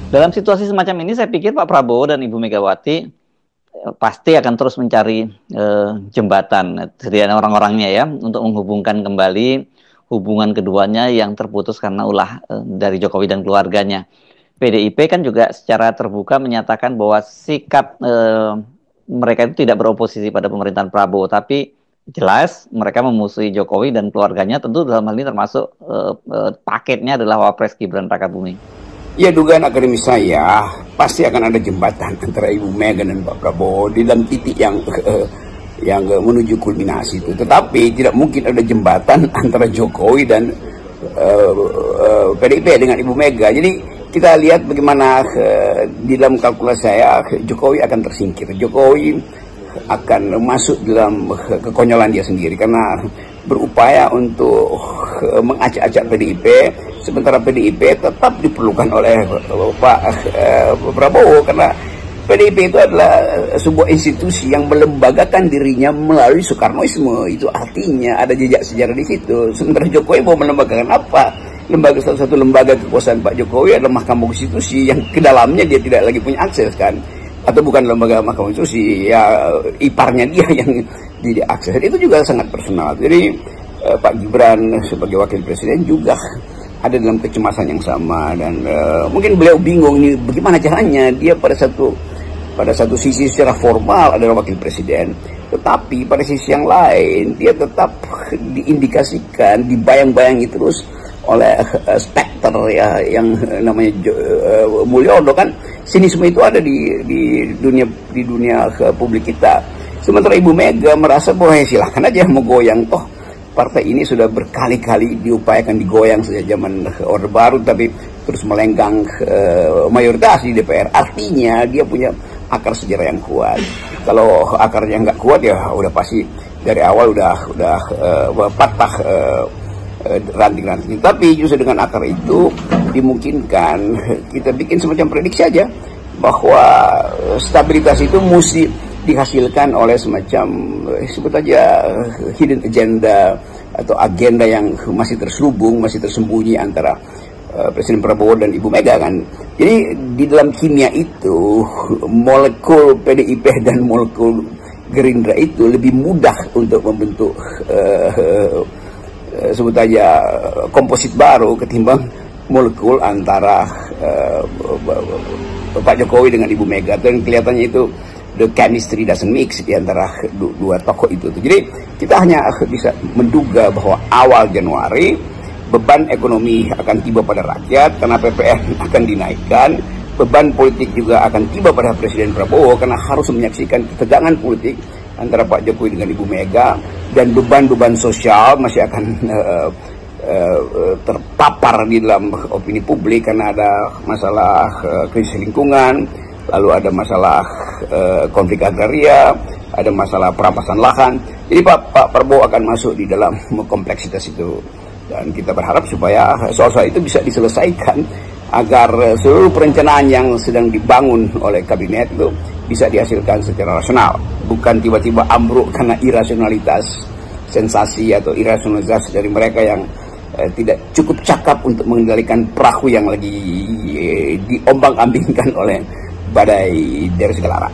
Dalam situasi semacam ini, saya pikir Pak Prabowo dan Ibu Megawati pasti akan terus mencari jembatan, sediaan orang-orangnya ya, untuk menghubungkan kembali hubungan keduanya yang terputus karena ulah dari Jokowi dan keluarganya. PDIP kan juga secara terbuka menyatakan bahwa sikap mereka itu tidak beroposisi pada pemerintahan Prabowo, tapi jelas mereka memusuhi Jokowi dan keluarganya, tentu dalam hal ini termasuk paketnya adalah Wapres Gibran Rakabuming. Ya, dugaan akademis saya pasti akan ada jembatan antara Ibu Mega dan Pak Prabowo di dalam titik yang menuju kulminasi itu. Tetapi tidak mungkin ada jembatan antara Jokowi dan PDIP dengan Ibu Mega. Jadi kita lihat bagaimana di dalam kalkulasi saya Jokowi akan tersingkir. Jokowi akan masuk dalam kekonyolan dia sendiri karena berupaya untuk mengacak-acak PDIP, sementara PDIP tetap diperlukan oleh Pak Prabowo karena PDIP itu adalah sebuah institusi yang melembagakan dirinya melalui Soekarnoisme. Itu artinya ada jejak sejarah di situ. Sementara Jokowi mau melembagakan apa? Salah satu lembaga kekuasaan Pak Jokowi adalah Mahkamah Konstitusi yang ke dalamnya dia tidak lagi punya akses kan, atau bukan lembaga Mahkamah Konstitusi ya, iparnya dia yang tidak akses. Itu juga sangat personal. Jadi Pak Gibran sebagai wakil presiden juga ada dalam kecemasan yang sama, dan mungkin beliau bingung ini bagaimana caranya. Dia pada satu sisi secara formal adalah wakil presiden, tetapi pada sisi yang lain dia tetap diindikasikan, dibayang-bayangi terus oleh spekter ya yang namanya Mulyono kan. Sinisme itu ada di dunia publik kita. Sementara Ibu Mega merasa bahwa ya silahkan aja mau goyang, toh partai ini sudah berkali-kali diupayakan digoyang sejak zaman Orde Baru, tapi terus melenggang mayoritas di DPR. Artinya dia punya akar sejarah yang kuat. Kalau akarnya nggak kuat ya udah pasti dari awal udah patah ranting-ranting. Tapi justru dengan akar itu dimungkinkan kita bikin semacam prediksi aja bahwa stabilitas itu mesti dihasilkan oleh semacam sebut aja hidden agenda atau agenda yang masih terselubung, masih tersembunyi antara Presiden Prabowo dan Ibu Mega kan. Jadi di dalam kimia itu molekul PDIP dan molekul Gerindra itu lebih mudah untuk membentuk sebut aja komposit baru ketimbang molekul antara Pak Jokowi dengan Ibu Mega. Dan kelihatannya itu the chemistry doesn't mix di antara dua tokoh itu. Jadi kita hanya bisa menduga bahwa awal Januari beban ekonomi akan tiba pada rakyat karena PPN akan dinaikkan. Beban politik juga akan tiba pada Presiden Prabowo karena harus menyaksikan ketegangan politik antara Pak Jokowi dengan Ibu Mega, dan beban-beban sosial masih akan terpapar di dalam opini publik karena ada masalah krisis lingkungan, lalu ada masalah konflik agraria, ada masalah perampasan lahan. Jadi Pak Prabowo akan masuk di dalam kompleksitas itu, dan kita berharap supaya soal-soal itu bisa diselesaikan agar seluruh perencanaan yang sedang dibangun oleh kabinet itu bisa dihasilkan secara rasional, bukan tiba-tiba ambruk karena irasionalitas sensasi atau irasionalitas dari mereka yang tidak cukup cakap untuk mengendalikan perahu yang lagi diombang-ambingkan oleh badai dari segala arah.